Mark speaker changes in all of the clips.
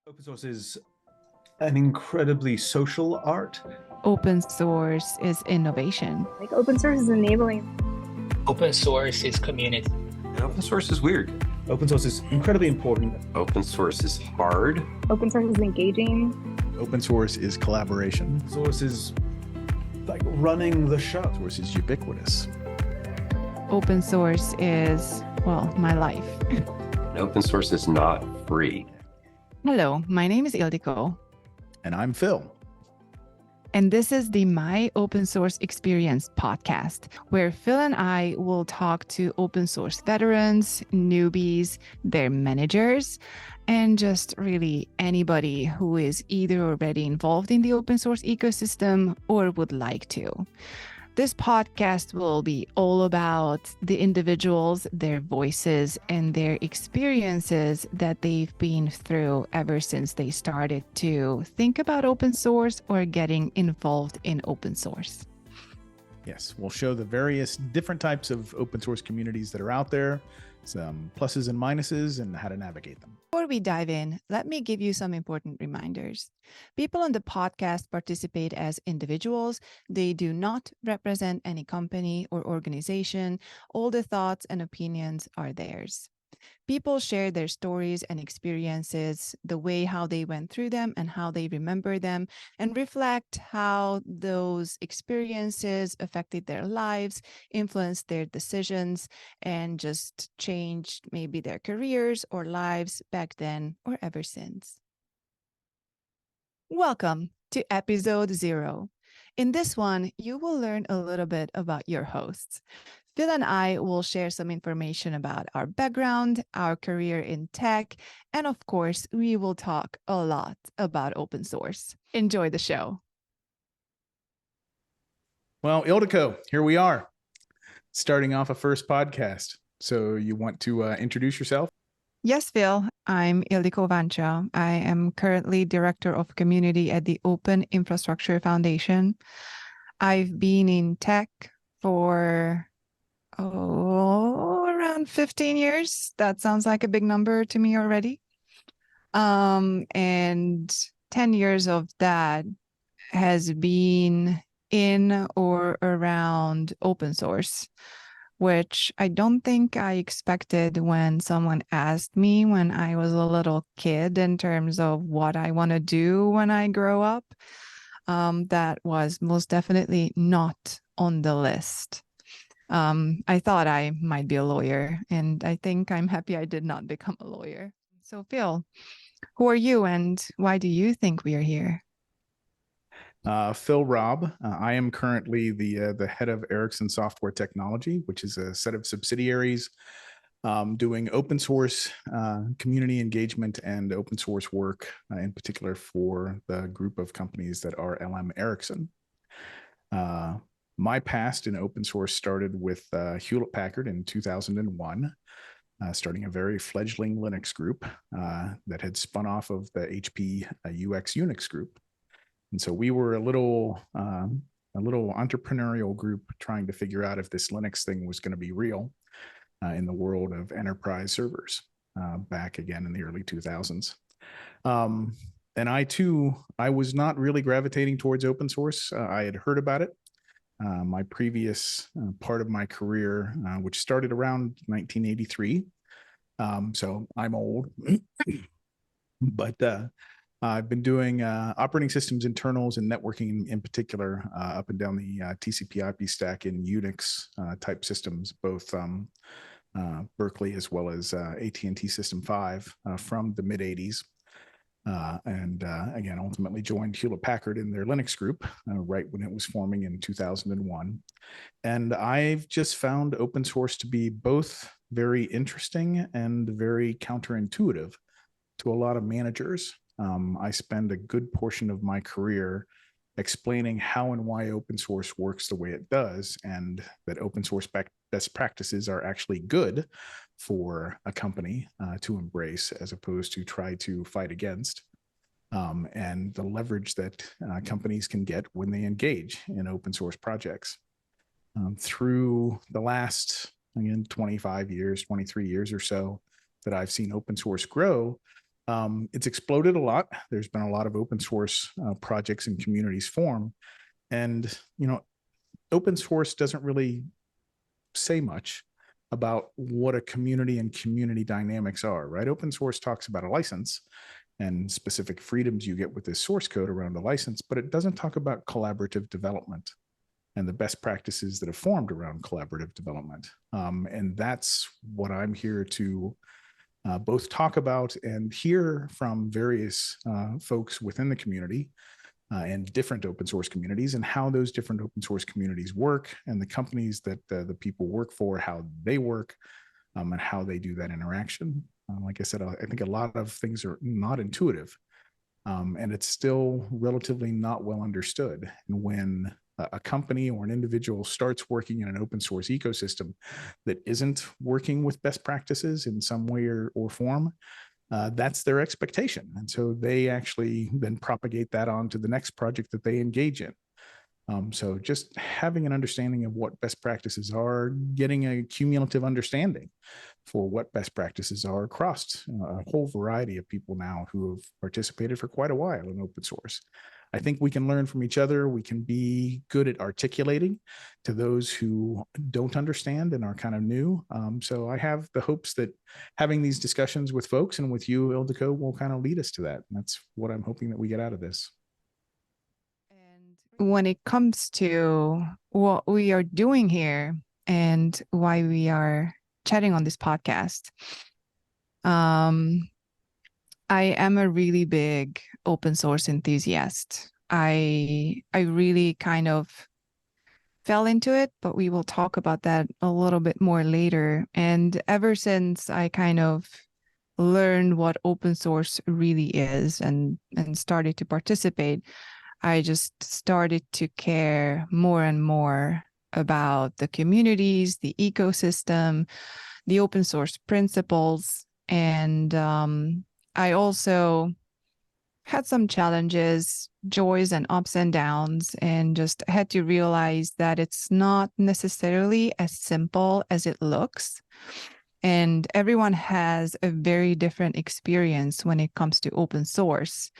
Speaker 1: Open source is an incredibly social art.
Speaker 2: Open source is innovation.
Speaker 3: Like open source is enabling.
Speaker 4: Open source is community.
Speaker 5: And open source is weird.
Speaker 1: Open source is incredibly important.
Speaker 5: Open source is hard.
Speaker 3: Open source is engaging.
Speaker 6: Open source is collaboration.
Speaker 1: Open source is like running the show.
Speaker 6: Open source is ubiquitous.
Speaker 2: Open source is, well, my life.
Speaker 5: And open source is not free.
Speaker 2: Hello, my name is Ildiko.
Speaker 6: And I'm Phil.
Speaker 2: And this is the My Open Source Experience podcast, where Phil and I will talk to open source veterans, newbies, their managers, and just really anybody who is either already involved in the open source ecosystem or would like to. This podcast will be all about the individuals, their voices, and their experiences that they've been through ever since they started to think about open source or getting involved in open source.
Speaker 6: Yes, we'll show the various different types of open source communities that are out there, some pluses and minuses, and how to navigate them.
Speaker 2: Before we dive in, let me give you some important reminders. People on the podcast participate as individuals. They do not represent any company or organization. All the thoughts and opinions are theirs. People share their stories and experiences, the way how they went through them and how they remember them, and reflect how those experiences affected their lives, influenced their decisions, and just changed maybe their careers or lives back then or ever since. Welcome to episode 0. In this one, you will learn a little bit about your hosts. Phil and I will share some information about our background, our career in tech, and of course, we will talk a lot about open source. Enjoy the show.
Speaker 6: Well, Ildiko, here we are, starting off a first podcast. So you want to introduce yourself?
Speaker 2: Yes, Phil, I'm Ildiko Vancha. I am currently Director of Community at the Open Infrastructure Foundation. I've been in tech for around 15 years. That sounds like a big number to me already. And 10 years of that has been in or around open source, which I don't think I expected when someone asked me when I was a little kid in terms of what I want to do when I grow up. That was most definitely not on the list. I thought I might be a lawyer, and I think I'm happy I did not become a lawyer. So, Phil, who are you and why do you think we are here?
Speaker 6: Phil Robb. I am currently the head of Ericsson Software Technology, which is a set of subsidiaries doing open source community engagement and open source work, in particular for the group of companies that are LM Ericsson. My past in open source started with Hewlett Packard in 2001, starting a very fledgling Linux group that had spun off of the HP UX Unix group. And so we were a little entrepreneurial group trying to figure out if this Linux thing was going to be real in the world of enterprise servers back again in the early 2000s. And I was not really gravitating towards open source. I had heard about it. My previous part of my career, which started around 1983. So I'm old, but I've been doing operating systems internals and networking in particular up and down the TCP/IP stack in Unix type systems, both Berkeley as well as AT&T System 5 from the mid 80s. And again, ultimately joined Hewlett Packard in their Linux group right when it was forming in 2001. And I've just found open source to be both very interesting and very counterintuitive to a lot of managers. I spend a good portion of my career explaining how and why open source works the way it does, and that open source best practices are actually good for a company to embrace as opposed to try to fight against, and the leverage that companies can get when they engage in open source projects. Through the last, again, 25 years, 23 years or so that I've seen open source grow, It's exploded a lot. There's been a lot of open source projects and communities form. And, open source doesn't really say much about what a community and community dynamics are, right? Open source talks about a license and specific freedoms you get with this source code around a license, but it doesn't talk about collaborative development and the best practices that have formed around collaborative development. And that's what I'm here to both talk about and hear from various folks within the community and different open source communities, and how those different open source communities work, and the companies that the people work for, how they work, and how they do that interaction. Like I said, I think a lot of things are not intuitive, and it's still relatively not well understood. And when a company or an individual starts working in an open source ecosystem that isn't working with best practices in some way or form, that's their expectation. And so they actually then propagate that on to the next project that they engage in. So just having an understanding of what best practices are, getting a cumulative understanding for what best practices are across a whole variety of people now who have participated for quite a while in open source. I think we can learn from each other. We can be good at articulating to those who don't understand and are kind of new. So I have the hopes that having these discussions with folks and with you, Ildiko, will kind of lead us to that. And that's what I'm hoping that we get out of this.
Speaker 2: And when it comes to what we are doing here and why we are chatting on this podcast, I am a really big open source enthusiast. I really kind of fell into it, but we will talk about that a little bit more later. And ever since I kind of learned what open source really is and started to participate, I just started to care more and more about the communities, the ecosystem, the open source principles. And I also had some challenges, joys and ups and downs, and just had to realize that it's not necessarily as simple as it looks. And everyone has a very different experience when it comes to open source.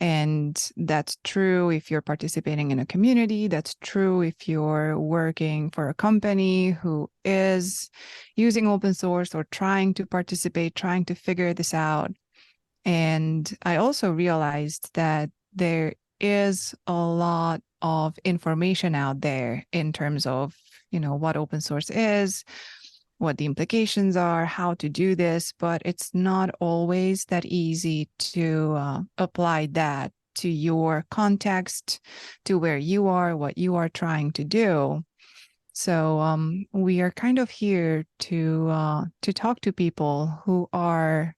Speaker 2: And that's true if you're participating in a community. That's true if you're working for a company who is using open source or trying to participate, trying to figure this out. And I also realized that there is a lot of information out there in terms of, what open source is, what the implications are, how to do this, but it's not always that easy to apply that to your context, to where you are, what you are trying to do. So we are kind of here to talk to people who are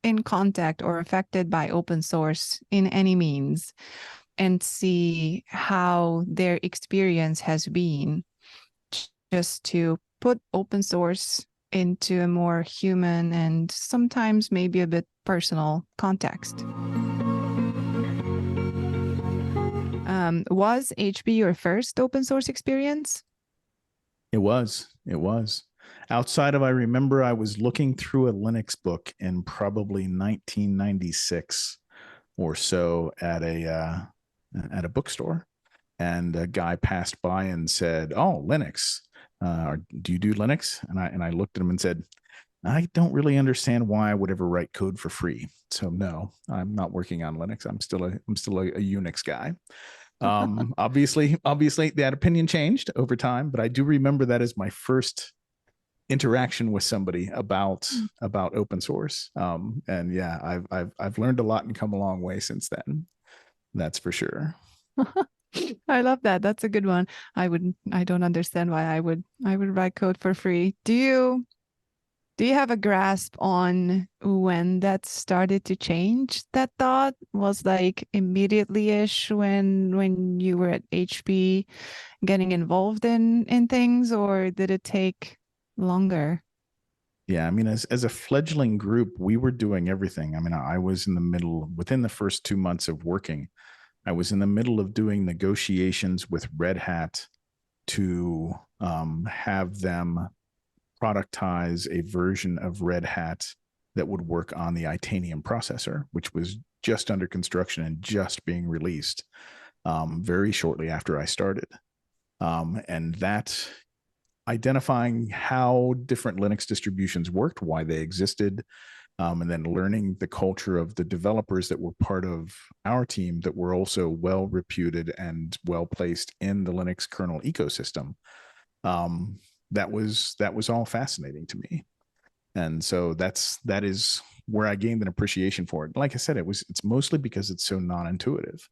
Speaker 2: in contact or affected by open source in any means, and see how their experience has been, just to put open source into a more human and sometimes maybe a bit personal context. Was HB your first open source experience?
Speaker 6: It was. Outside of, I remember I was looking through a Linux book in probably 1996 or so at a bookstore, and a guy passed by and said, "Oh, Linux. Do you do Linux?" And I looked at him and said, "I don't really understand why I would ever write code for free. So no, I'm not working on Linux. I'm still a Unix guy." Obviously that opinion changed over time, but I do remember that as my first interaction with somebody about open source. And yeah, I've learned a lot and come a long way since then. That's for sure.
Speaker 2: I love that. That's a good one. I don't understand why I would write code for free. Do you have a grasp on when that started to change? That thought was like immediately-ish when you were at HP getting involved in things, or did it take longer?
Speaker 6: Yeah, I mean, as a fledgling group, we were doing everything. I mean, I was in the middle, within the first 2 months of working, I was in the middle of doing negotiations with Red Hat to have them productize a version of Red Hat that would work on the Itanium processor, which was just under construction and just being released very shortly after I started. And that identifying how different Linux distributions worked, why they existed, and then learning the culture of the developers that were part of our team that were also well reputed and well placed in the Linux kernel ecosystem. That was all fascinating to me. And so that is where I gained an appreciation for it. Like I said, it's mostly because it's so non-intuitive.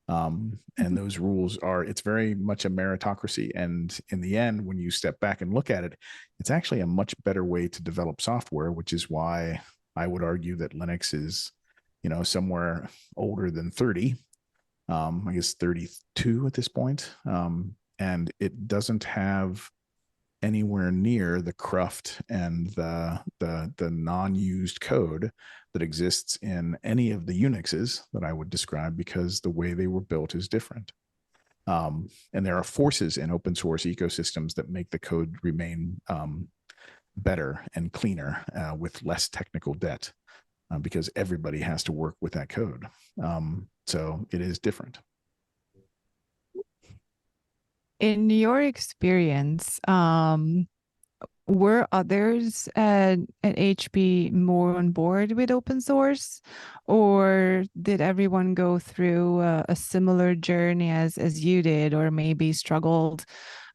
Speaker 6: And those rules it's very much a meritocracy. And in the end, when you step back and look at it, it's actually a much better way to develop software, which is why I would argue that Linux is, somewhere older than 30, I guess 32 at this point. And it doesn't have anywhere near the cruft and the non-used code that exists in any of the Unixes that I would describe, because the way they were built is different. And there are forces in open source ecosystems that make the code remain better and cleaner with less technical debt, because everybody has to work with that code. So it is different.
Speaker 2: In your experience, were others at HP more on board with open source, or did everyone go through a similar journey as you did, or maybe struggled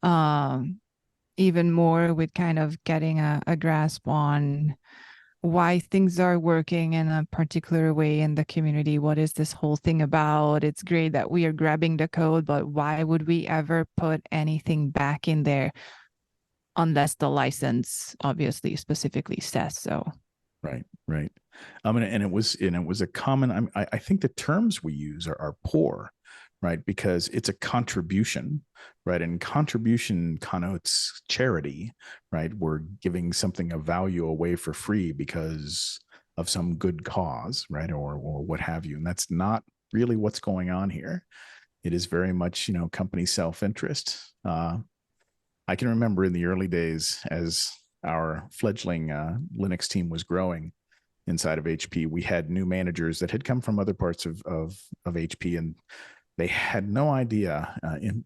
Speaker 2: even more with kind of getting a grasp on why things are working in a particular way in the community? What is this whole thing about? It's great that we are grabbing the code, but why would we ever put anything back in there unless the license obviously specifically says so?
Speaker 6: Right. And it was a common, I think the terms we use are poor, right? Because it's a contribution, right? And contribution connotes charity, right? We're giving something of value away for free because of some good cause, right? Or what have you. And that's not really what's going on here. It is very much, company self-interest. I can remember in the early days, as our fledgling Linux team was growing inside of HP, we had new managers that had come from other parts of HP, and they had no idea.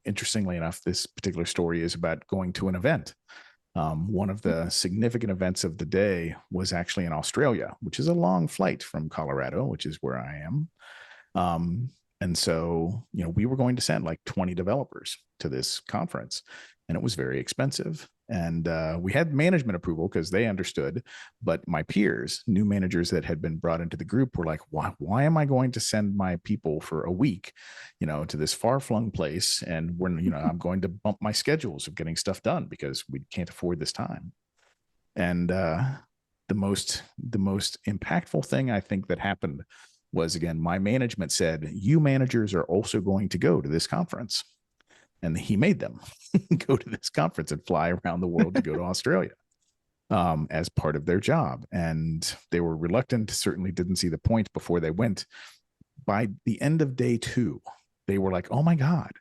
Speaker 6: Interestingly enough, this particular story is about going to an event. One of the significant events of the day was actually in Australia, which is a long flight from Colorado, which is where I am. And so, we were going to send like 20 developers to this conference, and it was very expensive. And we had management approval because they understood, but my peers, new managers that had been brought into the group, were like, why am I going to send my people for a week, to this far-flung place? And when, I'm going to bump my schedules of getting stuff done because we can't afford this time. And the most impactful thing I think that happened was, again, my management said, you managers are also going to go to this conference. And he made them go to this conference and fly around the world to go to Australia as part of their job. And they were reluctant, certainly didn't see the point before they went. By the end of day 2, they were like, oh my God,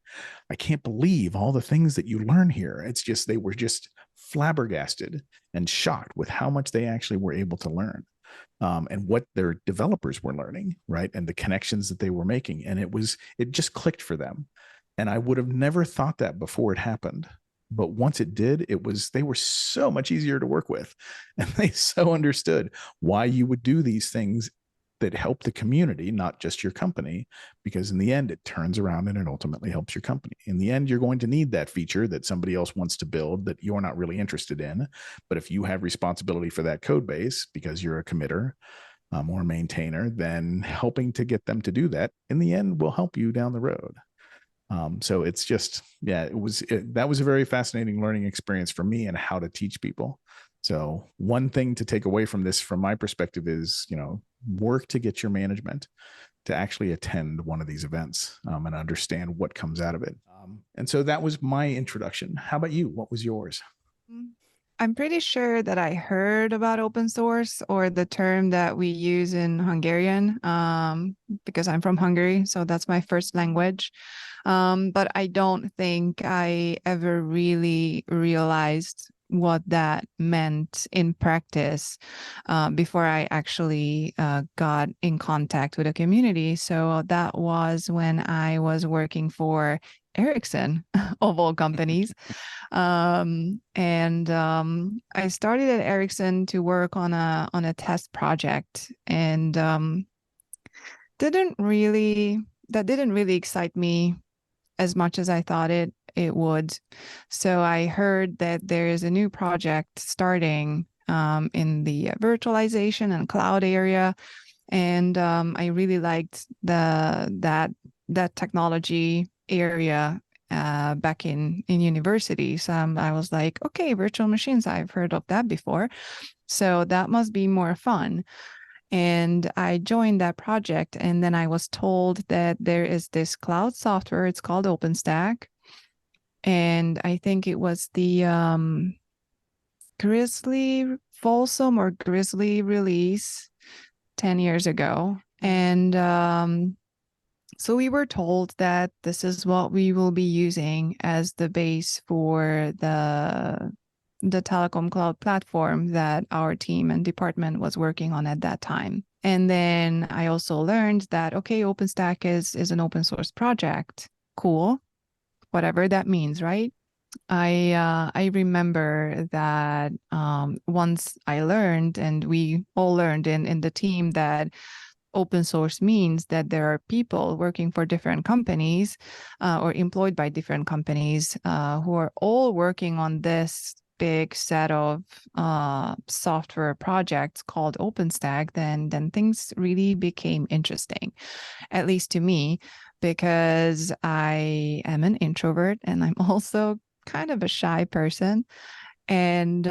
Speaker 6: I can't believe all the things that you learn here. It's just, they were just flabbergasted and shocked with how much they actually were able to learn. And what their developers were learning, right? And the connections that they were making. And it just clicked for them. And I would have never thought that before it happened. But once it did, they were so much easier to work with. And they so understood why you would do these things that help the community, not just your company, because in the end, it turns around and it ultimately helps your company. In the end, you're going to need that feature that somebody else wants to build that you're not really interested in. But if you have responsibility for that code base because you're a committer or maintainer, then helping to get them to do that in the end will help you down the road. So it's just, that was a very fascinating learning experience for me and how to teach people. So one thing to take away from this, from my perspective, is, work to get your management to actually attend one of these events and understand what comes out of it. And so that was my introduction. How about you? What was yours?
Speaker 2: I'm pretty sure that I heard about open source, or the term that we use in Hungarian, because I'm from Hungary, so that's my first language. But I don't think I ever really realized what that meant in practice before I actually got in contact with the community. So that was when I was working for Ericsson, of all companies. I started at Ericsson to work on a test project, and didn't really excite me as much as I thought it would. So I heard that there is a new project starting in the virtualization and cloud area, and I really liked that technology area back in university. So I was like, okay, virtual machines, I've heard of that before, so that must be more fun. And I joined that project, and then I was told that there is this cloud software. It's called OpenStack, and I think it was the Grizzly Folsom or Grizzly release 10 years ago. And so we were told that this is what we will be using as the base for the telecom cloud platform that our team and department was working on at that time. And then I also learned that, okay, OpenStack is an open source project. Cool. Whatever that means, right? I remember that once I learned, and we all learned in the team, that open source means that there are people working for different companies or employed by different companies who are all working on this big set of software projects called OpenStack, then things really became interesting, at least to me, because I am an introvert and I'm also kind of a shy person. And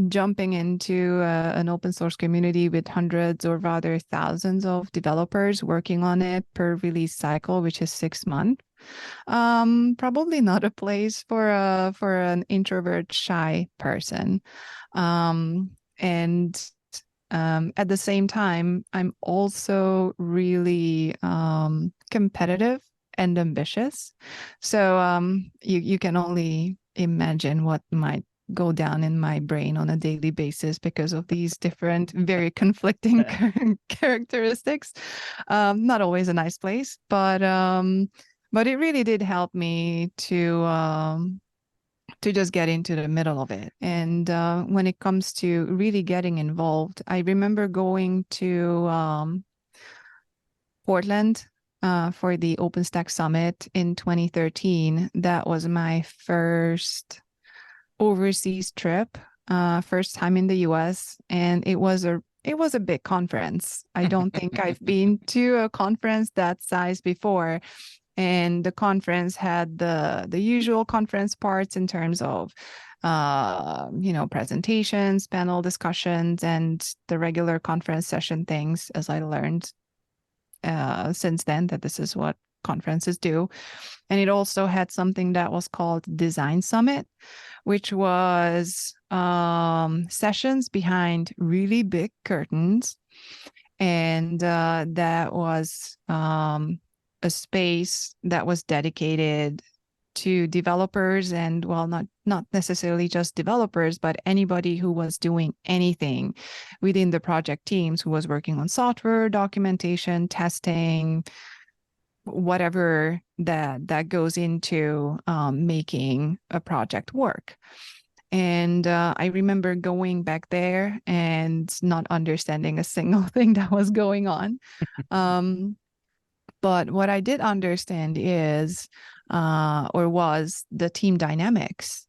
Speaker 2: jumping into an open source community with hundreds or rather thousands of developers working on it per release cycle, which is 6 months, probably not a place for an introvert, shy person. And at the same time, I'm also really competitive and ambitious. So you can only imagine what might go down in my brain on a daily basis because of these different, very conflicting characteristics. Not always a nice place, but it really did help me to just get into the middle of it. And when it comes to really getting involved, I remember going to Portland for the OpenStack Summit in 2013. That was my first overseas trip, first time in the US, and it was a big conference. I don't think I've been to a conference that size before. And the conference had the usual conference parts in terms of presentations, panel discussions, and the regular conference session things, as I learned since then that this is what conferences do. And it also had something that was called Design Summit, which was sessions behind really big curtains. And that was a space that was dedicated to developers, and well, not necessarily just developers, but anybody who was doing anything within the project teams, who was working on software, documentation, testing, whatever that goes into making a project work. And I remember going back there and not understanding a single thing that was going on. But what I did understand is, or was, the team dynamics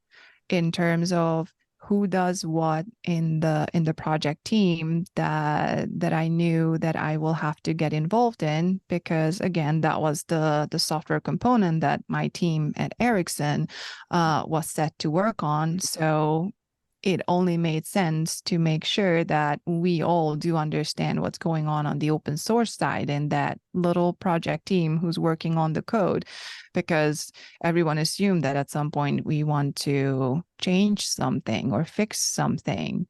Speaker 2: in terms of who does what in the project team that I knew that I will have to get involved in, because again, that was the software component that my team at Ericsson was set to work on. So it only made sense to make sure that we all do understand what's going on the open source side and that little project team who's working on the code, because everyone assumed that at some point we want to change something or fix something.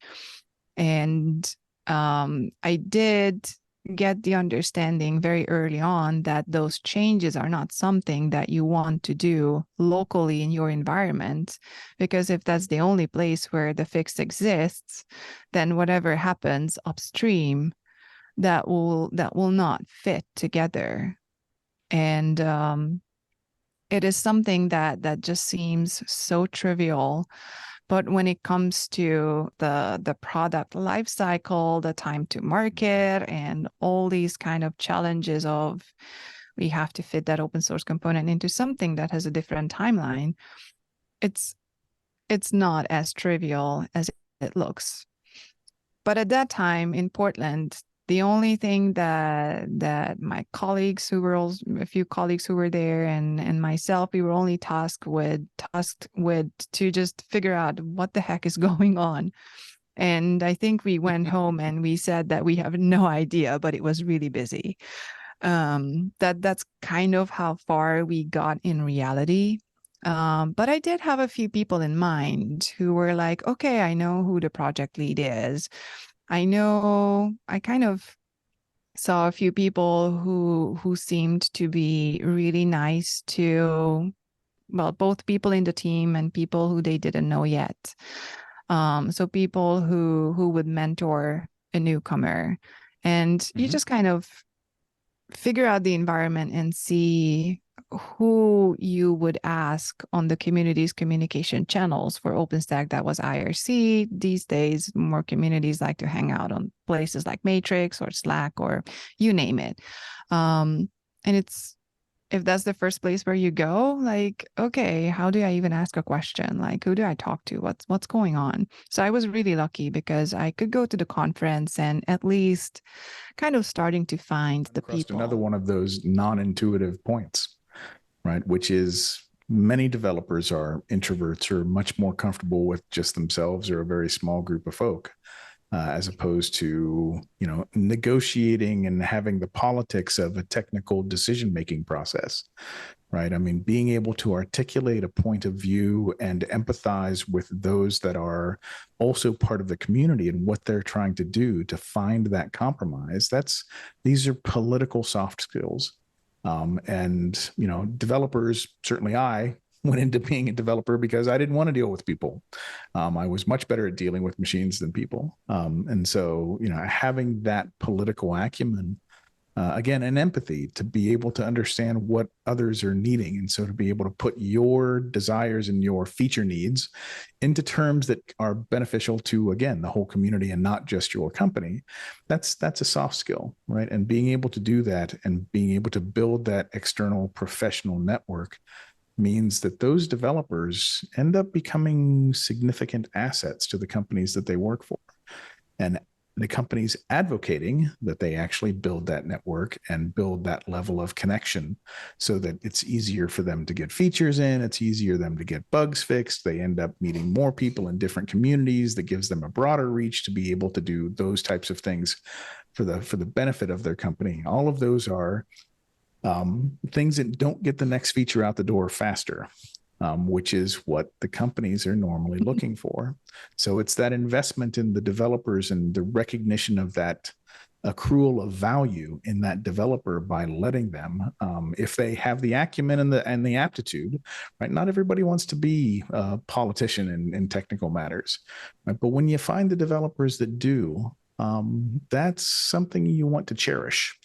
Speaker 2: And I did get the understanding very early on that those changes are not something that you want to do locally in your environment, because if that's the only place where the fix exists, then whatever happens upstream, that will not fit together. And it is something that just seems so trivial. But when it comes to the product life cycle, the time to market, and all these kind of challenges of we have to fit that open source component into something that has a different timeline, it's not as trivial as it looks. But at that time in Portland, the only thing that my colleagues who were also, a few colleagues who were there and myself, we were only tasked with to just figure out what the heck is going on. And I think we went home and we said that we have no idea, but it was really busy. That's kind of how far we got in reality. But I did have a few people in mind who were like, okay, I know who the project lead is. I kind of saw a few people who seemed to be really nice to, well, both people in the team and people who they didn't know yet. So people who would mentor a newcomer, and you just kind of figure out the environment and see who you would ask on the community's communication channels. For OpenStack, that was IRC. These days, more communities like to hang out on places like Matrix or Slack or you name it. And if that's the first place where you go, like, okay, how do I even ask a question? Like, who do I talk to? What's going on? So I was really lucky because I could go to the conference and at least kind of starting to find the people.
Speaker 6: Another one of those non-intuitive points, right? Which is many developers are introverts or much more comfortable with just themselves or a very small group of folk. As opposed to, negotiating and having the politics of a technical decision-making process, right? I mean, being able to articulate a point of view and empathize with those that are also part of the community and what they're trying to do to find that compromise. These are political soft skills. And, developers, certainly I went into being a developer because I didn't want to deal with people. I was much better at dealing with machines than people. And so, having that political acumen, again, and empathy to be able to understand what others are needing. And so to be able to put your desires and your feature needs into terms that are beneficial to, again, the whole community and not just your company, that's a soft skill, right? And being able to do that and being able to build that external professional network means that those developers end up becoming significant assets to the companies that they work for. And the companies advocating that they actually build that network and build that level of connection so that it's easier for them to get features in, it's easier for them to get bugs fixed. They end up meeting more people in different communities that gives them a broader reach to be able to do those types of things for the benefit of their company. All of those are things that don't get the next feature out the door faster, which is what the companies are normally looking for. So it's that investment in the developers and the recognition of that accrual of value in that developer by letting them, if they have the acumen and the aptitude, right? Not everybody wants to be a politician in technical matters, right? But when you find the developers that do, that's something you want to cherish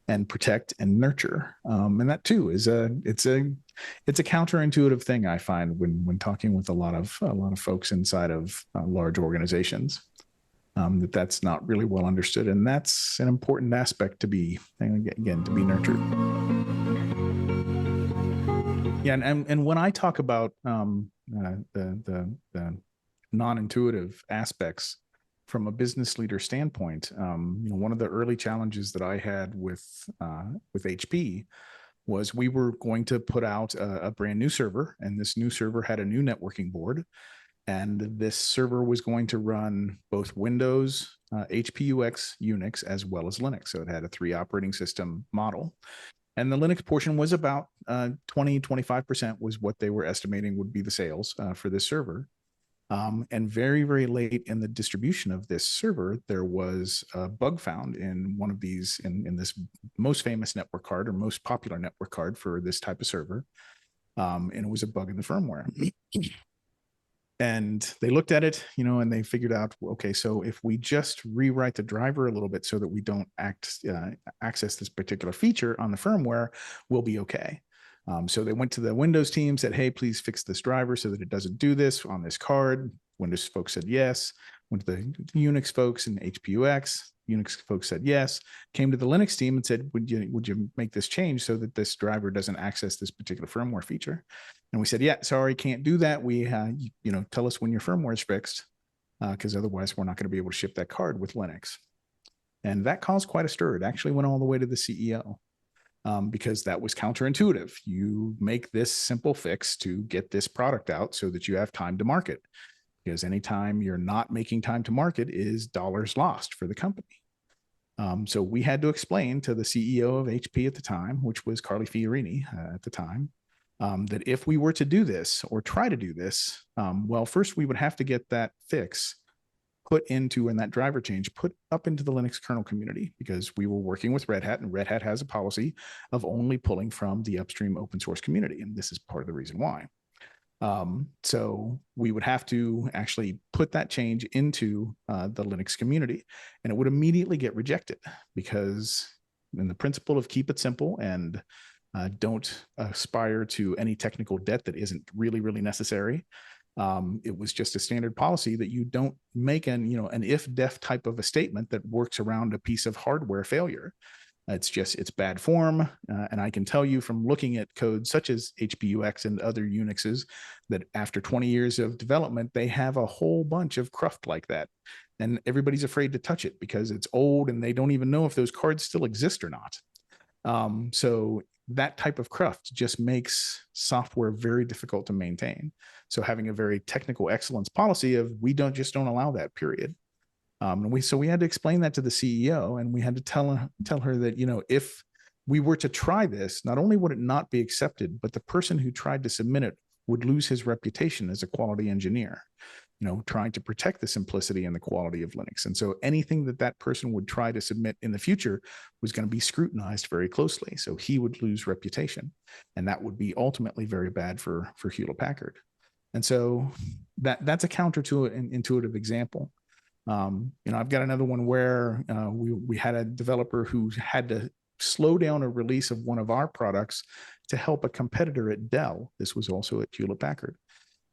Speaker 6: and protect and nurture. And that too is it's a counterintuitive thing I find when talking with a lot of folks inside of large organizations, that's not really well understood. And that's an important aspect to be nurtured. Yeah. And when I talk about the non-intuitive aspects from a business leader standpoint, one of the early challenges that I had with HP was we were going to put out a brand new server, and this new server had a new networking board, and this server was going to run both Windows, HPUX, Unix, as well as Linux. So it had a 3 operating system model. And the Linux portion was about 25% was what they were estimating would be the sales for this server. And very, very late in the distribution of this server, there was a bug found in one of these, in this most famous network card or most popular network card for this type of server. And it was a bug in the firmware. And they looked at it, and they figured out, okay, so if we just rewrite the driver a little bit so that we don't access this particular feature on the firmware, we'll be okay. So they went to the Windows team, said, hey, please fix this driver so that it doesn't do this on this card. Windows folks said yes. Went to the Unix folks and HPUX. Unix folks said yes. Came to the Linux team and said, would you make this change so that this driver doesn't access this particular firmware feature? And we said, yeah, sorry, can't do that. We, tell us when your firmware is fixed, because otherwise we're not going to be able to ship that card with Linux. And that caused quite a stir. It actually went all the way to the CEO. Because that was counterintuitive. You make this simple fix to get this product out so that you have time to market. Because anytime you're not making time to market is dollars lost for the company. So we had to explain to the CEO of HP at the time, which was Carly Fiorini at the time, that if we were to do this or try to do this, well, first we would have to get that fix put into, and that driver change put up into the Linux kernel community, because we were working with Red Hat, and Red Hat has a policy of only pulling from the upstream open source community. And this is part of the reason why. So we would have to actually put that change into the Linux community, and it would immediately get rejected, because in the principle of keep it simple and don't aspire to any technical debt that isn't really, really necessary. It was just a standard policy that you don't make an if-def type of a statement that works around a piece of hardware failure. It's bad form. And I can tell you from looking at code such as HPUX and other Unixes that after 20 years of development, they have a whole bunch of cruft like that. And everybody's afraid to touch it because it's old and they don't even know if those cards still exist or not. So that type of cruft just makes software very difficult to maintain. So having a very technical excellence policy of we don't allow that, period. And we had to explain that to the CEO, and we had to tell her that, if we were to try this, not only would it not be accepted, but the person who tried to submit it would lose his reputation as a quality engineer, trying to protect the simplicity and the quality of Linux. And so anything that person would try to submit in the future was going to be scrutinized very closely. So he would lose reputation, and that would be ultimately very bad for Hewlett Packard. And so that's a counter to an intuitive example. I've got another one where we had a developer who had to slow down a release of one of our products to help a competitor at Dell. This was also at Hewlett Packard.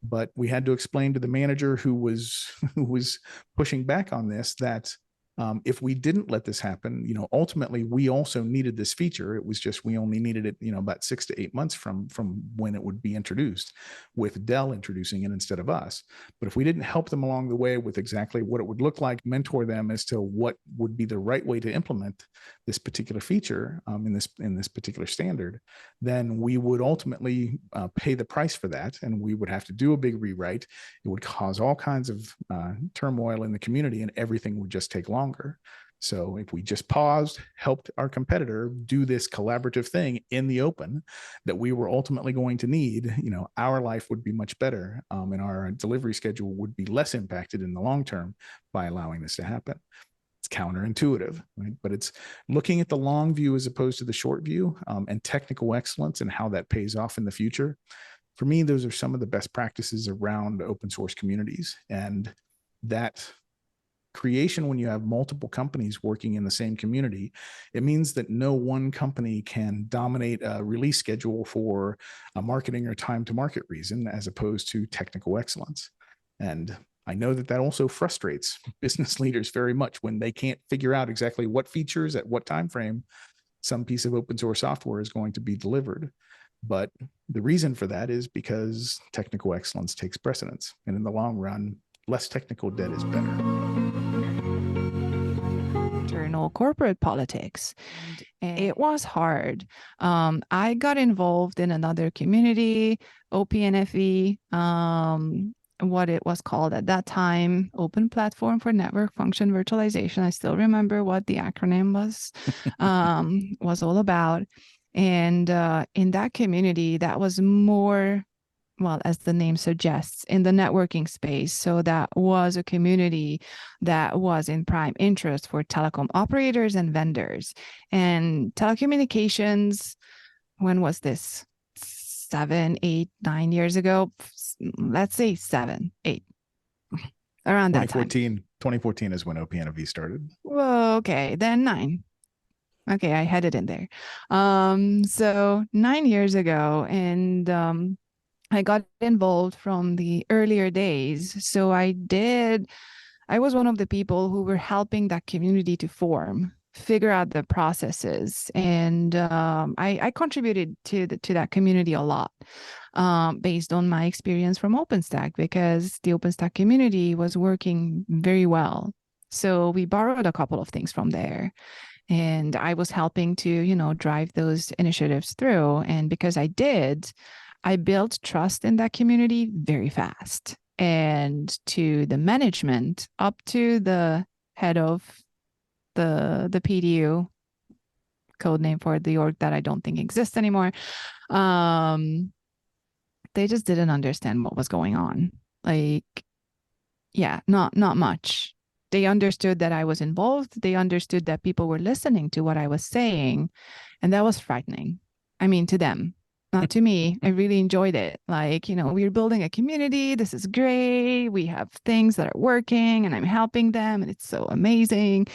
Speaker 6: But we had to explain to the manager who was pushing back on this that if we didn't let this happen, ultimately we also needed this feature. It was just we only needed it, about 6 to 8 months from when it would be introduced, with Dell introducing it instead of us. But if we didn't help them along the way with exactly what it would look like, mentor them as to what would be the right way to implement this particular feature in this particular standard, then we would ultimately pay the price for that, and we would have to do a big rewrite. It would cause all kinds of turmoil in the community, and everything would just take longer. So if we just paused, helped our competitor do this collaborative thing in the open that we were ultimately going to need, our life would be much better, and our delivery schedule would be less impacted in the long term by allowing this to happen. It's counterintuitive, right? But it's looking at the long view as opposed to the short view, and technical excellence and how that pays off in the future. For me, those are some of the best practices around open source communities. And that creation, when you have multiple companies working in the same community, it means that no one company can dominate a release schedule for a marketing or time to market reason, as opposed to technical excellence. And I know that also frustrates business leaders very much when they can't figure out exactly what features at what time frame some piece of open source software is going to be delivered. But the reason for that is because technical excellence takes precedence. And in the long run, less technical debt is better.
Speaker 2: Internal corporate politics. And it was hard. I got involved in another community, OPNFV, what it was called at that time, Open Platform for Network Function Virtualization. I still remember what the acronym was all about. And in that community, that was more well, as the name suggests, in the networking space. So that was a community that was in prime interest for telecom operators and vendors. And telecommunications, when was this? 7, 8, 9 years ago? Let's say 7, 8, around that time.
Speaker 6: 2014 is when OPNV started.
Speaker 2: Well, okay, then 9. Okay, I had it in there. So 9 years ago, and I got involved from the earlier days. So I was one of the people who were helping that community to form, figure out the processes. And I contributed to that community a lot based on my experience from OpenStack, because the OpenStack community was working very well. So we borrowed a couple of things from there. And I was helping to, drive those initiatives through. And because I did, I built trust in that community very fast. And to the management, up to the head of the PDU, code name for the org that I don't think exists anymore, they just didn't understand what was going on. Like, yeah, not much. They understood that I was involved. They understood that people were listening to what I was saying. And that was frightening. I mean, to them, not to me. I really enjoyed it. Like, we're building a community. This is great. We have things that are working and I'm helping them. And it's so amazing.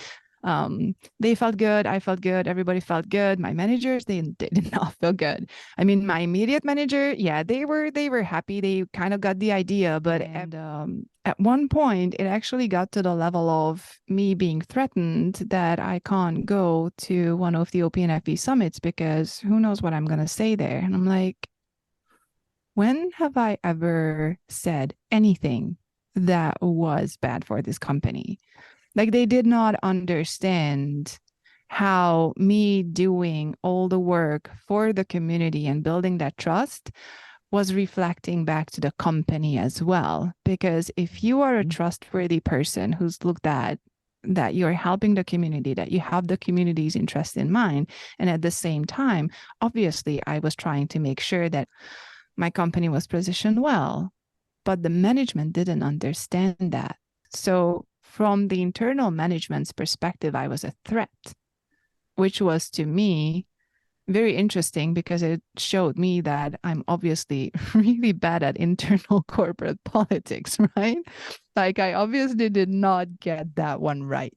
Speaker 2: They felt good. I felt good. Everybody felt good. My managers, they did not feel good. I mean, my immediate manager, yeah, they were happy. They kind of got the idea, but at one point, it actually got to the level of me being threatened that I can't go to one of the OPNFV summits because who knows what I'm going to say there. And I'm like, when have I ever said anything that was bad for this company? Like, they did not understand how me doing all the work for the community and building that trust was reflecting back to the company as well. Because if you are a trustworthy person who's looked at that you're helping the community, that you have the community's interest in mind, and at the same time, obviously, I was trying to make sure that my company was positioned well, but the management didn't understand that. So from the internal management's perspective, I was a threat, which was to me very interesting because it showed me that I'm obviously really bad at internal corporate politics, right? Like, I obviously did not get that one right.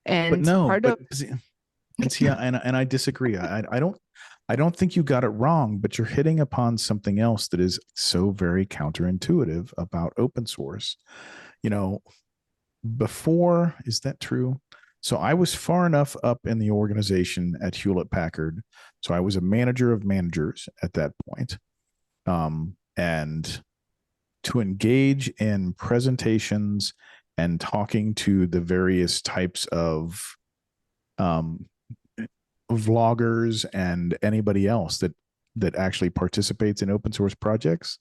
Speaker 2: And
Speaker 6: I disagree. I don't think you got it wrong, but you're hitting upon something else that is so very counterintuitive about open source. Before, is that true? So I was far enough up in the organization at Hewlett Packard. So I was a manager of managers at that point. And to engage in presentations and talking to the various types of vloggers and anybody else that actually participates in open source projects.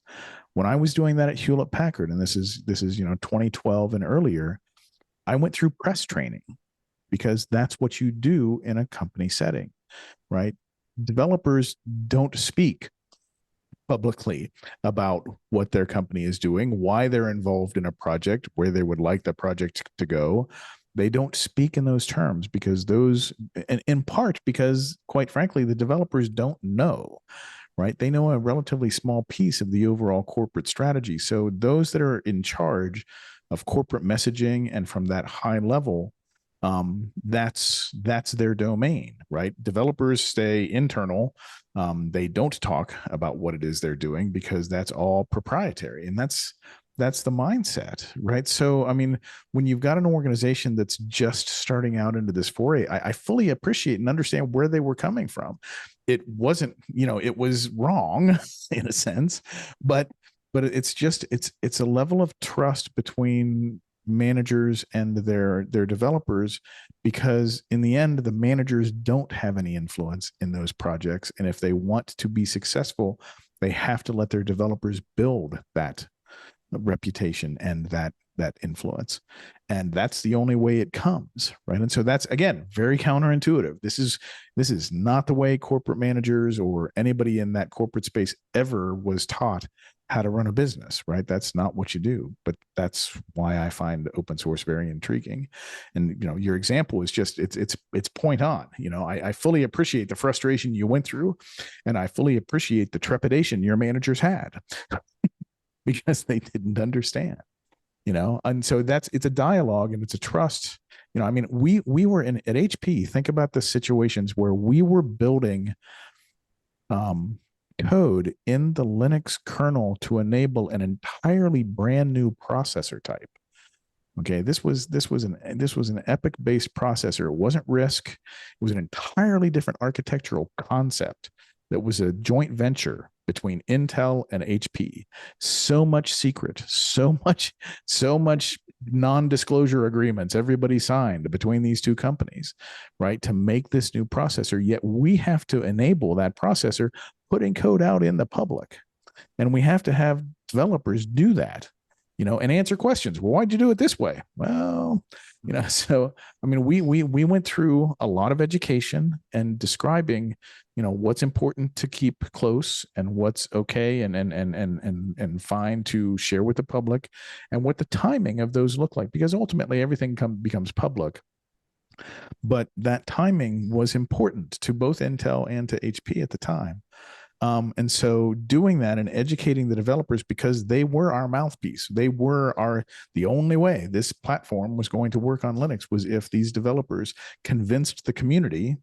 Speaker 6: When I was doing that at Hewlett Packard, and this is 2012 and earlier, I went through press training because that's what you do in a company setting, right? Developers don't speak publicly about what their company is doing, why they're involved in a project, where they would like the project to go. They don't speak in those terms because and in part because, quite frankly, the developers don't know, right? They know a relatively small piece of the overall corporate strategy. So those that are in charge of corporate messaging and from that high level, that's their domain, right? Developers stay internal. They don't talk about what it is they're doing because that's all proprietary, and that's the mindset, right? So, I mean, when you've got an organization that's just starting out into this foray, I fully appreciate and understand where they were coming from. It wasn't, it was wrong in a sense, but it's a level of trust between managers and their developers, because in the end, the managers don't have any influence in those projects. And if they want to be successful, they have to let their developers build that reputation and that that influence. And that's the only way it comes, right? And so that's, again, very counterintuitive. This is not the way corporate managers or anybody in that corporate space ever was taught how to run a business, right? That's not what you do. But that's why I find open source very intriguing. And your example is just it's point on. I fully appreciate the frustration you went through, and I fully appreciate the trepidation your managers had because they didn't understand. And so it's a dialogue and it's a trust. We were at HP. Think about the situations where we were building code in the Linux kernel to enable an entirely brand new processor type. Okay, this was an EPYC based processor. It wasn't RISC. It was an entirely different architectural concept that was a joint venture between Intel and HP. So much secret, so much non-disclosure agreements everybody signed between these two companies, right, to make this new processor. Yet we have to enable that processor putting code out in the public, and we have to have developers do that, and answer questions. Well, why'd you do it this way? Well, so we went through a lot of education and describing, what's important to keep close and what's okay and fine to share with the public, and what the timing of those look like, because ultimately everything becomes public. But that timing was important to both Intel and to HP at the time. And so doing that and educating the developers, because they were our mouthpiece, they were the only way this platform was going to work on Linux was if these developers convinced the community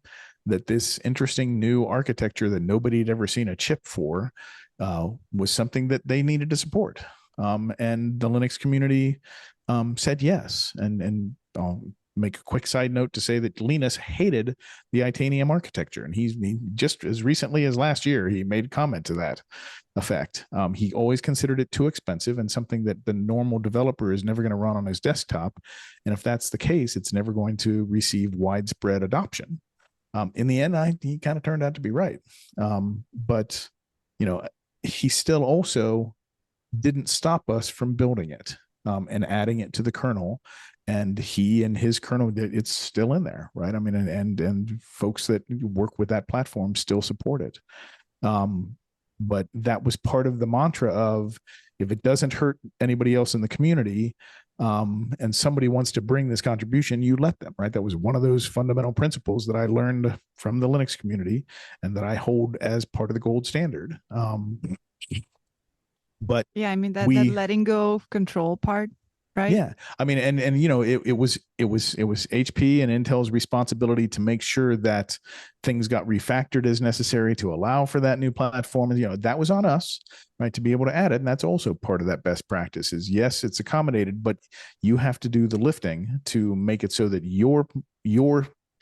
Speaker 6: that this interesting new architecture that nobody had ever seen a chip for was something that they needed to support. And the Linux community said yes. And make a quick side note to say that Linus hated the Itanium architecture. And he just as recently as last year, he made comment to that effect. He always considered it too expensive and something that the normal developer is never going to run on his desktop. And if that's the case, it's never going to receive widespread adoption. In the end, he kind of turned out to be right. But he still also didn't stop us from building it and adding it to the kernel. And he and his kernel, it's still in there, right? And folks that work with that platform still support it. But that was part of the mantra of, if it doesn't hurt anybody else in the community, and somebody wants to bring this contribution, you let them, right? That was one of those fundamental principles that I learned from the Linux community and that I hold as part of the gold standard. But
Speaker 2: yeah, that letting go of control part. Right.
Speaker 6: Yeah. It was HP and Intel's responsibility to make sure that things got refactored as necessary to allow for that new platform. And, that was on us, right, to be able to add it. And that's also part of that best practice is, yes, it's accommodated, but you have to do the lifting to make it so that your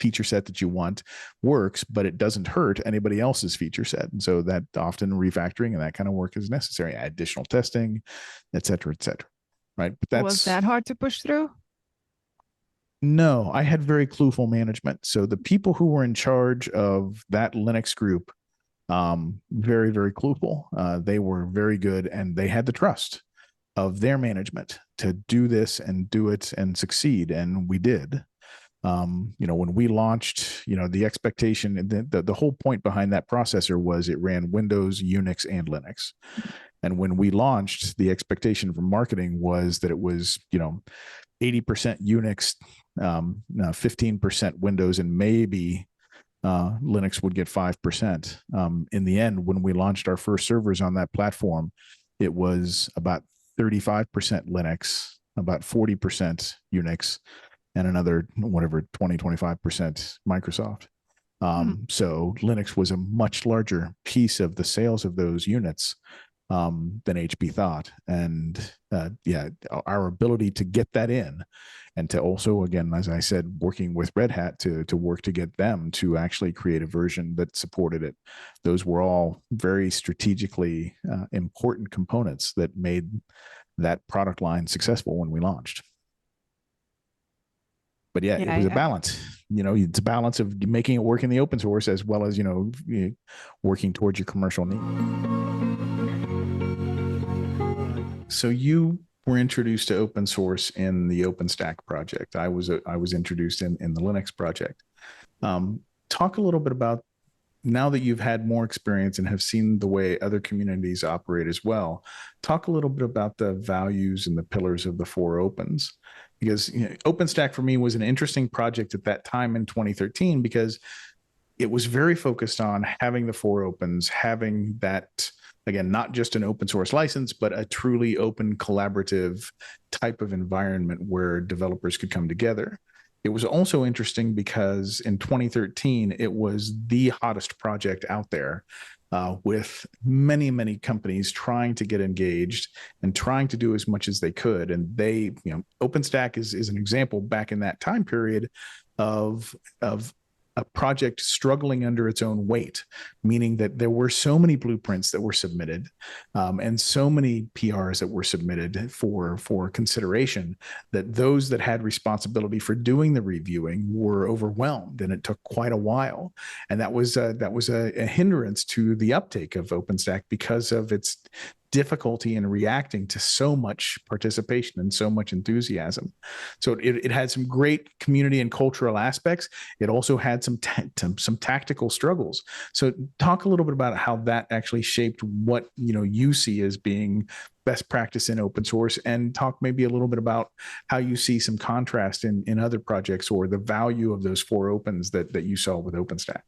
Speaker 6: feature set that you want works, but it doesn't hurt anybody else's feature set. And so that often refactoring and that kind of work is necessary, additional testing, et cetera, et cetera. Right. But
Speaker 2: was that hard to push through?
Speaker 6: No, I had very clueful management. So the people who were in charge of that Linux group, very, very clueful. They were very good, and they had the trust of their management to do this and do it and succeed. And we did. When we launched, the expectation, the whole point behind that processor was it ran Windows, Unix, and Linux. And when we launched, the expectation from marketing was that it was, 80% Unix, 15% Windows, and maybe Linux would get 5%. In the end, when we launched our first servers on that platform, it was about 35% Linux, about 40% Unix, and another 25% Microsoft. So Linux was a much larger piece of the sales of those units than HP thought. And our ability to get that in, and to also, again, as I said, working with Red Hat to work to get them to actually create a version that supported it. Those were all very strategically important components that made that product line successful when we launched. But it was a balance. It's a balance of making it work in the open source as well as, working towards your commercial need. So you were introduced to open source in the OpenStack project. I was introduced in the Linux project. Talk a little bit about, now that you've had more experience and have seen the way other communities operate as well, talk a little bit about the values and the pillars of the four opens. Because OpenStack for me was an interesting project at that time in 2013, because it was very focused on having the four opens, having that, again, not just an open source license, but a truly open collaborative type of environment where developers could come together. It was also interesting because in 2013, it was the hottest project out there, with many, many companies trying to get engaged and trying to do as much as they could. And they, OpenStack is an example back in that time period of a project struggling under its own weight, meaning that there were so many blueprints that were submitted, and so many PRs that were submitted for consideration, that those that had responsibility for doing the reviewing were overwhelmed, and it took quite a while. And that was a hindrance to the uptake of OpenStack because of its difficulty in reacting to so much participation and so much enthusiasm. So it had some great community and cultural aspects. It also had some tactical struggles. So talk a little bit about how that actually shaped what you see as being best practice in open source, and talk maybe a little bit about how you see some contrast in other projects, or the value of those four opens that you saw with OpenStack.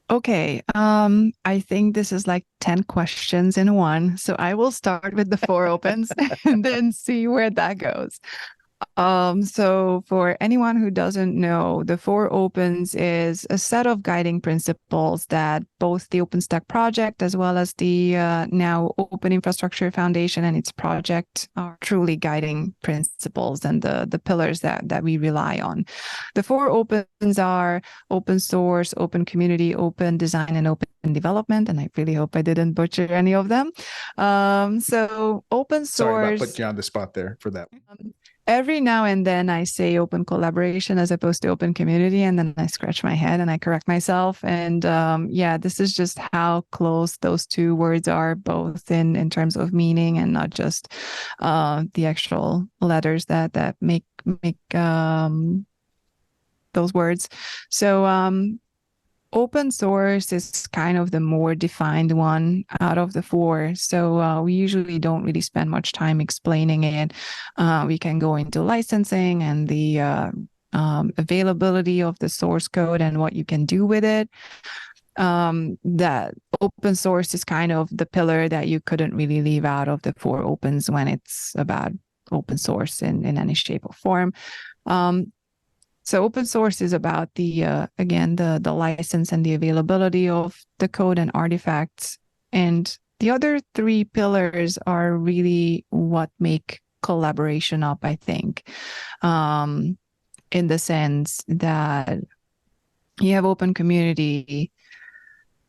Speaker 2: Okay, I think this is like 10 questions in one. So I will start with the four opens and then see where that goes. So for anyone who doesn't know, the four opens is a set of guiding principles that both the OpenStack project as well as the now Open Infrastructure Foundation and its project are truly guiding principles and the pillars that we rely on. The four opens are open source, open community, open design, and open development. And I really hope I didn't butcher any of them. So open source.
Speaker 6: Sorry about putting you on the spot there for that.
Speaker 2: Every now and then I say open collaboration as opposed to open community, and then I scratch my head and I correct myself. And this is just how close those two words are, both in terms of meaning and not just the actual letters that make those words. So open source is kind of the more defined one out of the four. So we usually don't really spend much time explaining it. We can go into licensing and the availability of the source code and what you can do with it. That open source is kind of the pillar that you couldn't really leave out of the four opens when it's about open source in any shape or form. So open source is about the license and the availability of the code and artifacts. And the other three pillars are really what make collaboration up, I think, in the sense that you have open community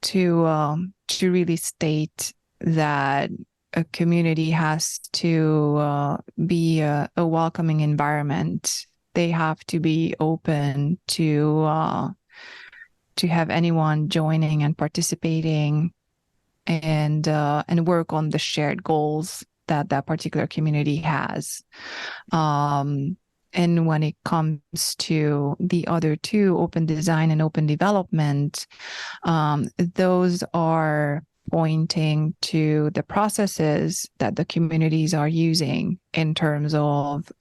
Speaker 2: to really state that a community has to be a welcoming environment. They have to be open to have anyone joining and participating, and work on the shared goals that particular community has. And when it comes to the other two, open design and open development, those are pointing to the processes that the communities are using in terms of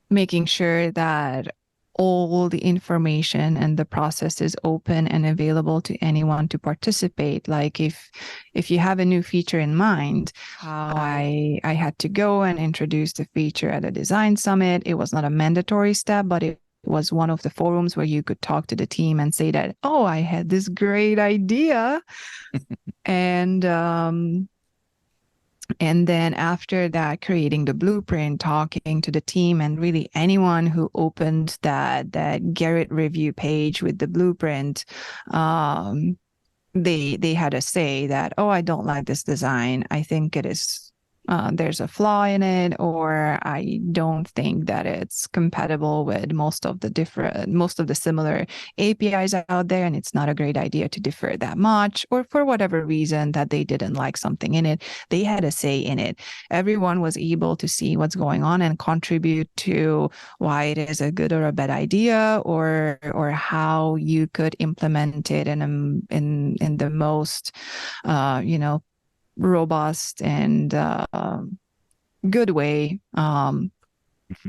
Speaker 2: making sure that all the information and the process is open and available to anyone to participate. Like if you have a new feature in mind, how I had to go and introduce the feature at a design summit. It was not a mandatory step, but it was one of the forums where you could talk to the team and say that, oh, I had this great idea. And then after that, creating the blueprint, talking to the team, and really anyone who opened that Garrett review page with the blueprint, they had to say that, oh, I don't like this design. I think it is there's a flaw in it, or I don't think that it's compatible with most of the similar APIs out there, and it's not a great idea to defer that much, or for whatever reason that they didn't like something in it, they had a say in it. Everyone was able to see what's going on and contribute to why it is a good or a bad idea, or how you could implement it in the most robust and good way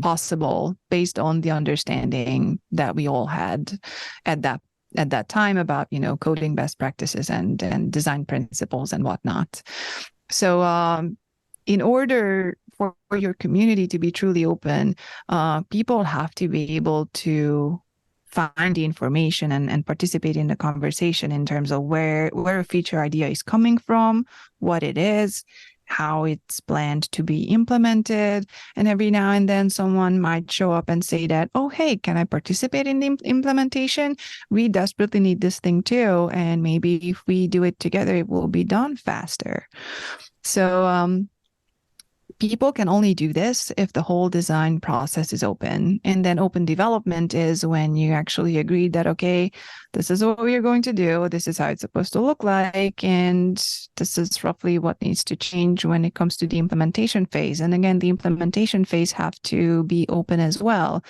Speaker 2: possible, based on the understanding that we all had at that time about coding best practices and design principles and whatnot. So in order for your community to be truly open, people have to be able to find the information and participate in the conversation in terms of where a feature idea is coming from, what it is, how it's planned to be implemented. And every now and then someone might show up and say that, oh, hey, can I participate in the implementation? We desperately need this thing too. And maybe if we do it together, it will be done faster. So people can only do this if the whole design process is open. And then open development is when you actually agree that, okay, this is what we're going to do. This is how it's supposed to look like. And this is roughly what needs to change when it comes to the implementation phase. And again, the implementation phase have to be open as well.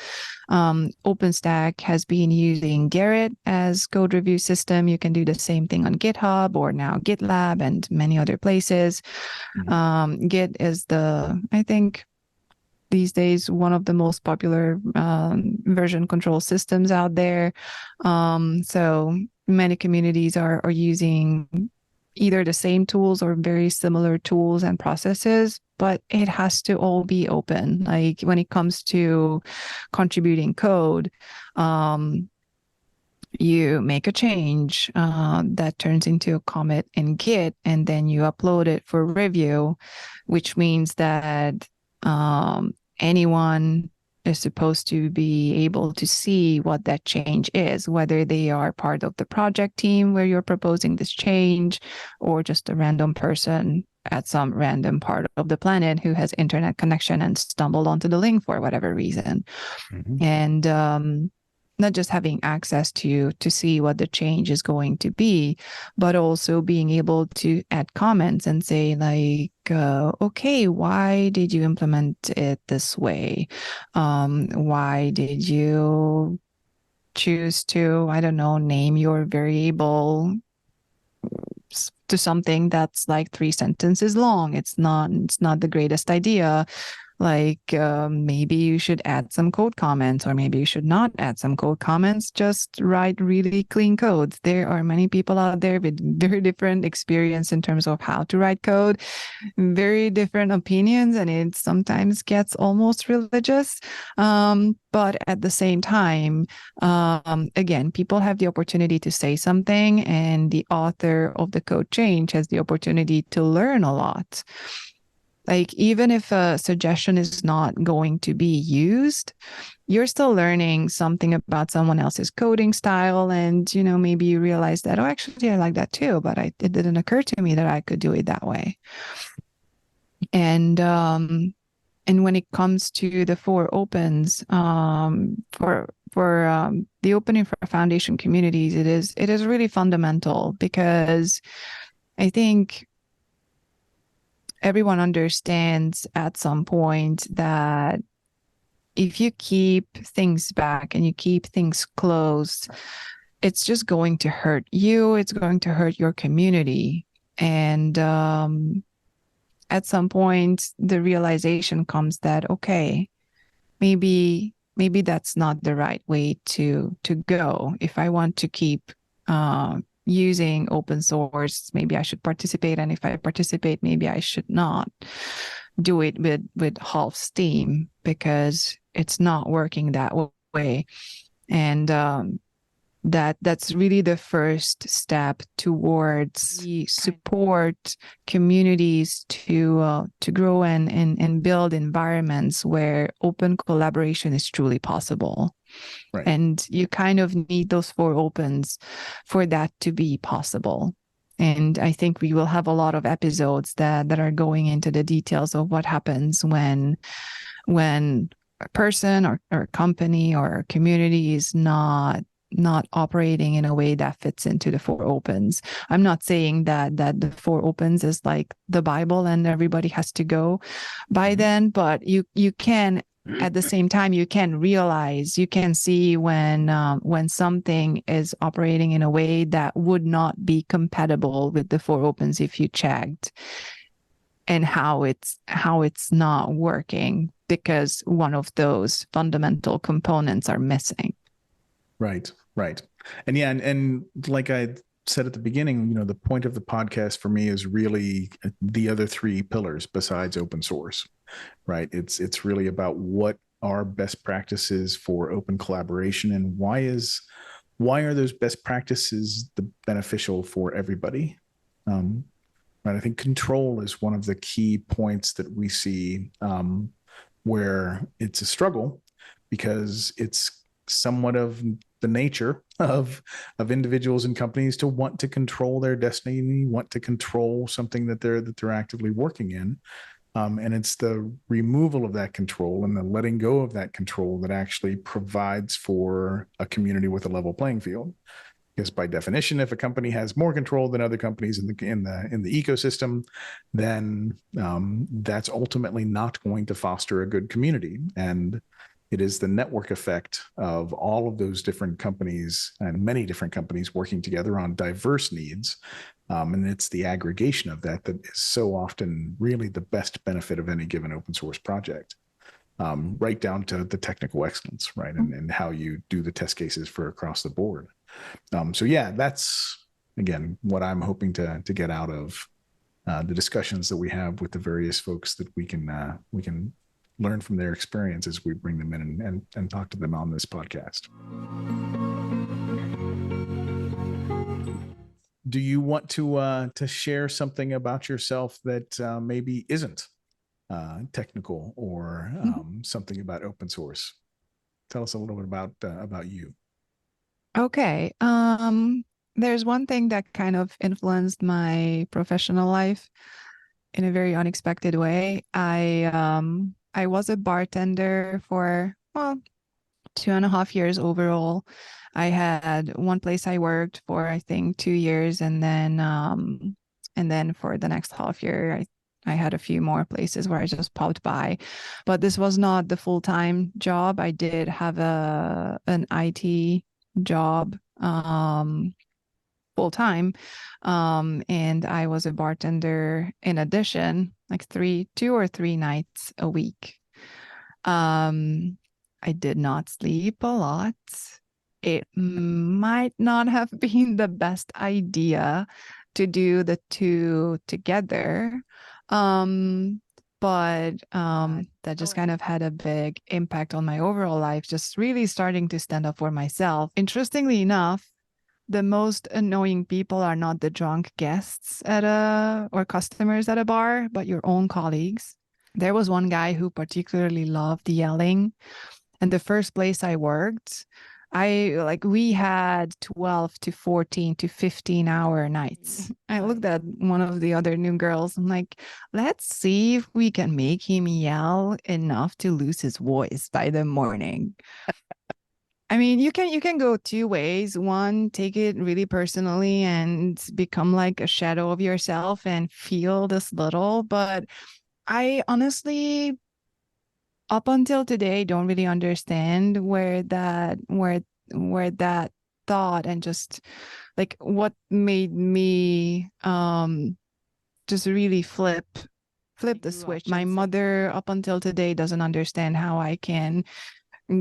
Speaker 2: OpenStack has been using Gerrit as code review system. You can do the same thing on GitHub or now GitLab and many other places. Git is I think these days, one of the most popular version control systems out there. So many communities are using either the same tools or very similar tools and processes, but it has to all be open. Like when it comes to contributing code, you make a change that turns into a commit in Git, and then you upload it for review, which means that anyone is supposed to be able to see what that change is, whether they are part of the project team where you're proposing this change, or just a random person at some random part of the planet who has internet connection and stumbled onto the link for whatever reason. And not just having access to see what the change is going to be, but also being able to add comments and say like, okay, why did you implement it this way? Why did you choose to, I don't know, name your variable to something that's like 3 sentences long? It's not the greatest idea. Like maybe you should add some code comments, or maybe you should not add some code comments. Just write really clean codes. There are many people out there with very different experience in terms of how to write code, very different opinions, and it sometimes gets almost religious. But at the same time, again, people have the opportunity to say something, and the author of the code change has the opportunity to learn a lot. Like, even if a suggestion is not going to be used, you're still learning something about someone else's coding style. And, maybe you realize that, oh, actually, I like that too, but it didn't occur to me that I could do it that way. And when it comes to the 4 opens, for the opening for foundation communities, it is really fundamental, because I think everyone understands at some point that if you keep things back and you keep things closed, it's just going to hurt you. It's going to hurt your community. And at some point, the realization comes that, okay, maybe that's not the right way to go. If I want to keep using open source, maybe I should participate, and if I participate, maybe I should not do it with half steam, because it's not working that way. And that's really the first step towards support communities to grow and build environments where open collaboration is truly possible.
Speaker 6: Right.
Speaker 2: And you kind of need those 4 opens for that to be possible. And I think we will have a lot of episodes that are going into the details of what happens when a person or company or community is not operating in a way that fits into the four opens. I'm not saying that the four opens is like the Bible and everybody has to go by then, but you can, at the same time, you can realize, you can see when something is operating in a way that would not be compatible with the four opens if you checked, and how it's not working because one of those fundamental components are missing.
Speaker 6: Right. And yeah, and like I said at the beginning, the point of the podcast for me is really the other three pillars besides open source, right? It's really about what are best practices for open collaboration, and why are those best practices beneficial for everybody? Right. I think control is one of the key points that we see where it's a struggle, because it's somewhat of the nature of individuals and companies to want to control their destiny, want to control something that they're actively working in. And it's the removal of that control and the letting go of that control that actually provides for a community with a level playing field. Because by definition, if a company has more control than other companies in the ecosystem, then that's ultimately not going to foster a good community. And it is the network effect of all of those different companies and many different companies working together on diverse needs. And it's the aggregation of that is so often really the best benefit of any given open source project, right down to the technical excellence, right? And how you do the test cases for across the board. So yeah, that's, again, what I'm hoping to get out of the discussions that we have with the various folks that we can learn from their experience as we bring them in and talk to them on this podcast. Do you want to share something about yourself that maybe isn't technical, or something about open source? Tell us a little bit about you.
Speaker 2: Okay. There's one thing that kind of influenced my professional life in a very unexpected way. I was a bartender for 2.5 years overall. I had one place I worked for, I think, 2 years, and then for the next half year, I had a few more places where I just popped by. But this was not the full-time job. I did have an IT job full-time, and I was a bartender in addition, like 2 or 3 nights a week. I did not sleep a lot. It might not have been the best idea to do the two together, but that just kind of had a big impact on my overall life, just really starting to stand up for myself. Interestingly enough, the most annoying people are not the drunk guests or customers at a bar, but your own colleagues. There was one guy who particularly loved yelling. And the first place I worked, we had 12 to 14 to 15-hour nights. I looked at one of the other new girls. I'm like, let's see if we can make him yell enough to lose his voice by the morning. I mean, you can go two ways. One, take it really personally and become like a shadow of yourself and feel this little. But I honestly, up until today, don't really understand where that thought and just like what made me just really flip the switch. My mother up until today doesn't understand how I can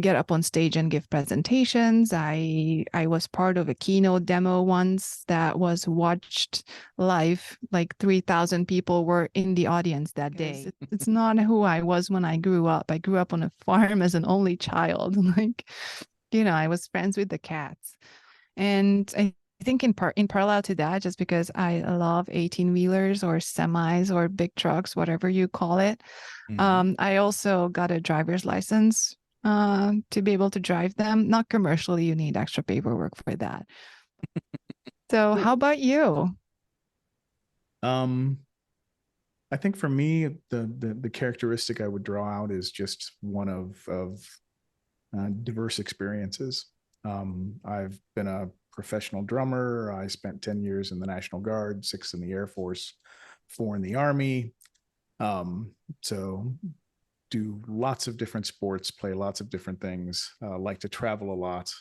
Speaker 2: get up on stage and give presentations. I was part of a keynote demo once that was watched live. Like 3,000 people were in the audience that day. It's not who I was when I grew up. I grew up on a farm as an only child. I was friends with the cats. And I think in parallel to that, just because I love 18-wheelers or semis or big trucks, whatever you call it, I also got a driver's license to be able to drive them. Not commercially, you need extra paperwork for that. So how about you?
Speaker 6: Um, I think for me, the characteristic I would draw out is just one of diverse experiences. I've been a professional drummer. I spent 10 years in the National Guard, 6 in the Air Force, 4 in the Army. So do lots of different sports, play lots of different things, like to travel a lot.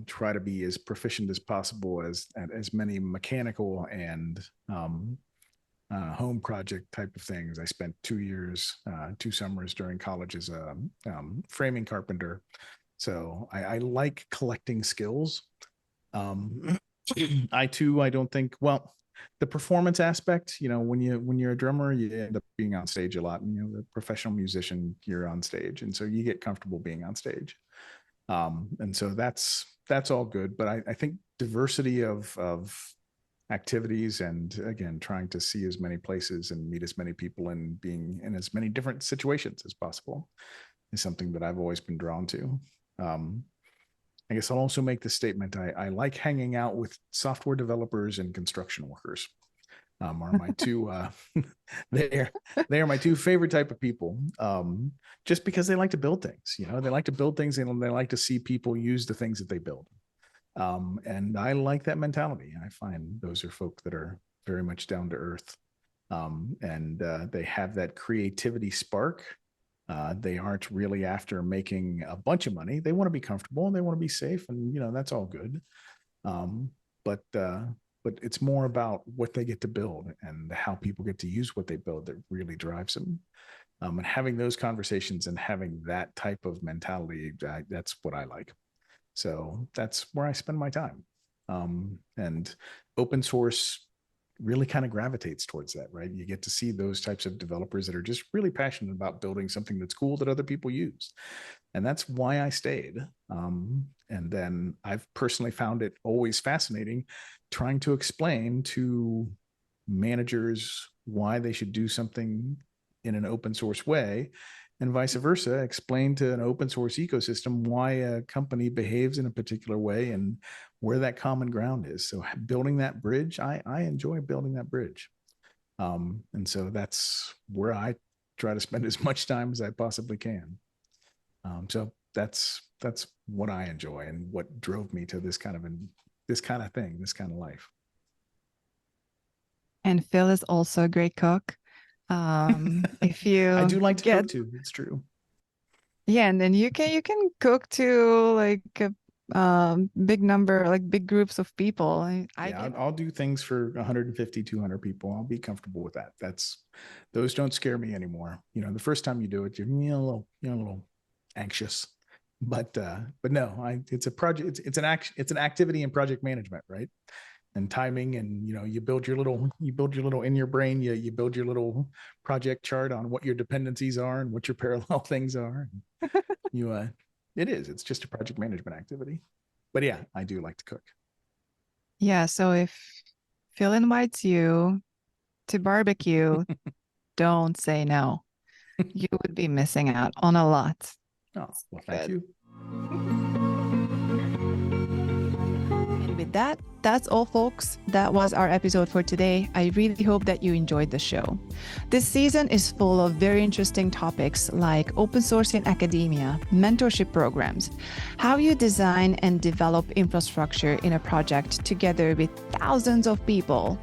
Speaker 6: Try to be as proficient as possible as many mechanical and home project type of things. I spent 2 years, 2 summers during college as a framing carpenter. So I like collecting skills. I don't think, well, the performance aspect, when you're a drummer, you end up being on stage a lot, and the professional musician, you're on stage, and so you get comfortable being on stage. And so that's all good. But I think diversity of activities, and again, trying to see as many places and meet as many people and being in as many different situations as possible is something that I've always been drawn to. I guess I'll also make the statement, I like hanging out with software developers and construction workers. Are my two they are my two favorite type of people, just because they like to build things. They like to build things, and they like to see people use the things that they build. And I like that mentality. I find those are folk that are very much down to earth, and they have that creativity spark. They aren't really after making a bunch of money. They want to be comfortable, and they want to be safe, and that's all good. But it's more about what they get to build and how people get to use what they build that really drives them. And having those conversations and having that type of mentality, that's what I like. So that's where I spend my time. And open source really kind of gravitates towards that, right? You get to see those types of developers that are just really passionate about building something that's cool that other people use. And that's why I stayed. And then I've personally found it always fascinating trying to explain to managers why they should do something in an open source way, and vice versa, explain to an open source ecosystem why a company behaves in a particular way and where that common ground is. So building that bridge, I enjoy building that bridge. And so that's where I try to spend as much time as I possibly can. So that's what I enjoy and what drove me to this kind of thing, this kind of life.
Speaker 2: And Phil is also a great cook. If you
Speaker 6: I do like to cook too. It's true.
Speaker 2: Yeah, and then you can cook to like a big number, like big groups of people.
Speaker 6: I'll do things for 150, 200 people. I'll be comfortable with that. Those don't scare me anymore. The first time you do it, you're a little anxious, but no, it's a project. It's an activity in project management, right? And timing, and you build your little in your brain, you build your little project chart on what your dependencies are and what your parallel things are. It's just a project management activity. But yeah, I do like to cook.
Speaker 2: Yeah, so if Phil invites you to barbecue, don't say no. You would be missing out on a lot.
Speaker 6: Oh, well, thank you.
Speaker 2: And with that, that's all, folks. That was our episode for today. I really hope that you enjoyed the show. This season is full of very interesting topics like open source in academia, mentorship programs, how you design and develop infrastructure in a project together with thousands of people,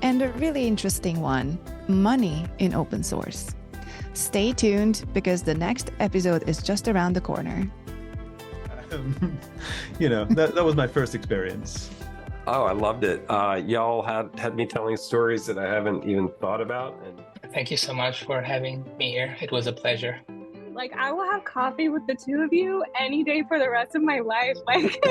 Speaker 2: and a really interesting one, money in open source. Stay tuned because the next episode is just around the corner.
Speaker 1: That was my first experience.
Speaker 5: Oh, I loved it. Y'all had me telling stories that I haven't even thought about. And
Speaker 4: Thank you so much for having me here. It was a pleasure.
Speaker 3: Like, I will have coffee with the two of you any day for the rest of my life. Like